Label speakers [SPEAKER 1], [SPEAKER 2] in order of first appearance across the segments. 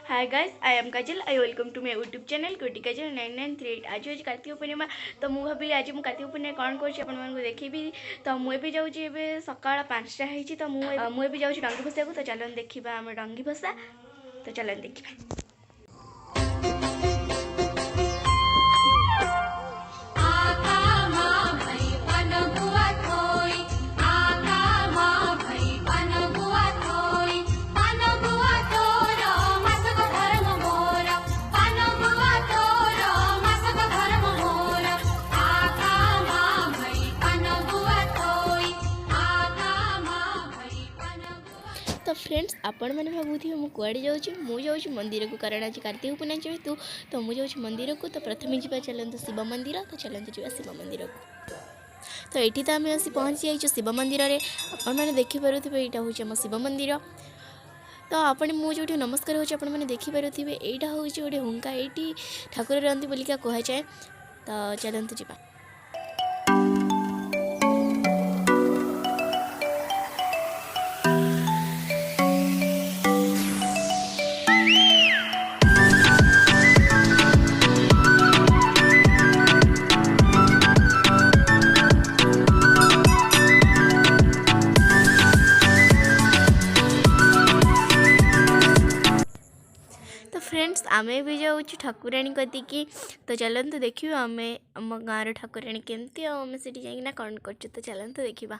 [SPEAKER 1] Hi guys, I am Kajal. I welcome to my YouTube channel Koti Kajal 9938। आज हूँ कार्तिक पूर्णिमा। तो मुझे भाविली आज मुझे कार्तिक पूर्णिमा कौन कर देखी। तो मुझे जाऊँगी सकाल 5टा होती। तो मुझे जाऊँगी डंगी भसा को। तो चलन देखा आम डंगी भसा। तो चलन देखा। तो फ्रेंड्स आपण मैंने भावुथे मुझे जाऊँ मंदिर को, कारण आज कार्तिक पूर्णिमा जेहेतु तो मुझे जाऊँ मंदिर को। तो प्रथम जी चलते शिव मंदिर। तो चलते जा शिव मंदिर को। तो ये तो आम आसी पहुँची जाइए शिव मंदिर में। आपने देखिपे यहाँ हूँ आम शिव मंदिर। तो आपने मुझे नमस्कार होने देखिपे यहाँ हूँ गोटे हुंका, ये ठाकुर रही बोलिका कहुए। तो चलते जा। तो फ्रेंड्स आमे भी जाऊँ ठाकुराणी कतिकी। तो चलते देखिए आम आम गाँव ठाकुराणी केमती आम से जाइना कौन कर। तो चलते देखा।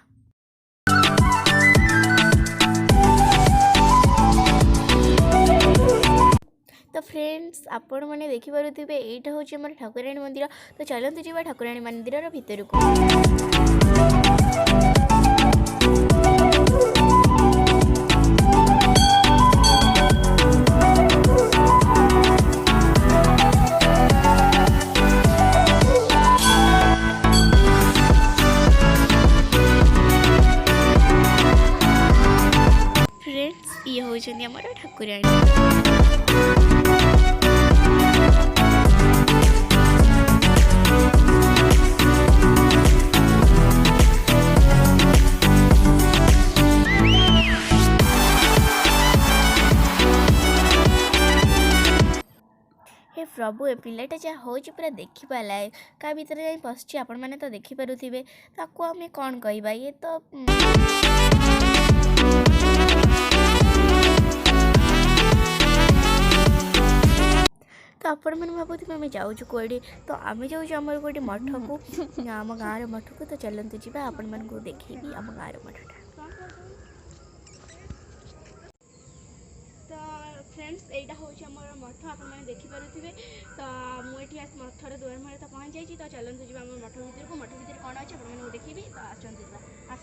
[SPEAKER 1] तो फ्रेंड्स आपण मैंने देखिपे यहाँ हूँ आम ठाकुराणी मंदिर। तो चलते जा ठाकुराणी मंदिर भीतर को। फ्रेंड्स ये हूँ आम ठाकुराणी। हे प्रभु, ए पिलाटा जहाँ हूँ पूरा देखी पाला क्या भितर जा पशि आपण मैंने तो देखिपे। ताकू आम कौन कहवा ये तो तो आपण मैंने भावुथे आम जाऊँ कौड़ी। तो आम जाऊँ आम गोटे मठ को, आम गाँव मठ को। तो चलते जा आपण मानक देखी आम गाँव मठटा। तो फ्रेंड्स यहाँ हूँ आम मठ, आपने देखिपे। तो मुझे मठर दुआर मुहर तो पहुँच जाइए। तो चलते जा आम मठ भर को। मठ भर कौन अच्छे आपको देखी। तो आस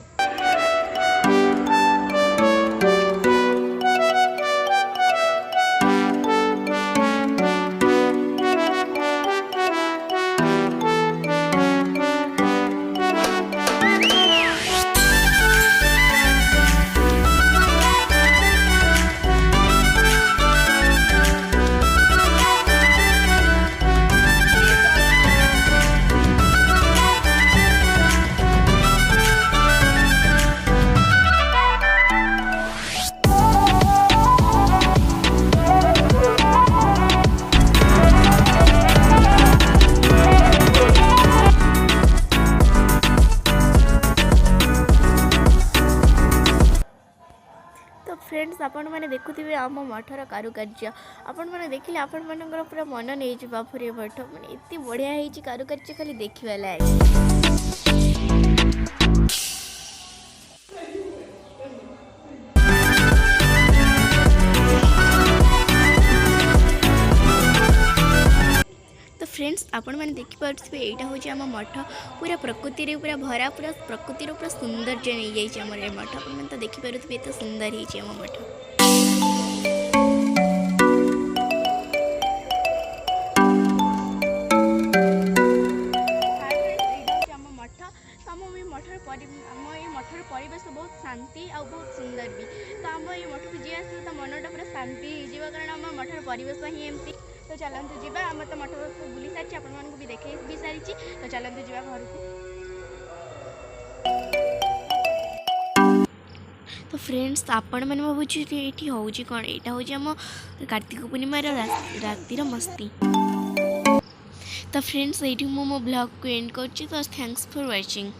[SPEAKER 1] फ्रेंड्स आपण मैंने देखुवे आम मठर कारुकार्य। आपण मैंने देखिले आपण मानकर पूरा मन नहीं जा बापुरे मठ मैंने इतनी बढ़िया है कारुकार्य खाली देखा लागे। तो फ्रेंड्स आपण मैंने देखिपे यहाँ हूँ आम मठ पूरा प्रकृति पूरा भरा, पूरा प्रकृति पूरा सौंदर्य नहीं जाइए आम मठ। आप तो देखिपे एत सुंदर हो मठ। मठर परिवेश बहुत शांति आ बहुत सुंदर भी। तो आम ये मठ को जी आस तो मनटा पूरा शांति हो, कारण आम मठर परिवेश ही एमती। तो चलते जी आम तो मठ बुली सारी आपको भी देखे भी सारी। तो चलते जा घर को। तो फ्रेंड्स आपण मैंने भावुँ ये हूँ कौन यहाँ हूँ आम कार्तिक पूर्णिमार रातिर मस्ती। तो फ्रेंड्स ये मो ब्लॉग को एंड कर, तो थैंक्स फॉर वाचिंग।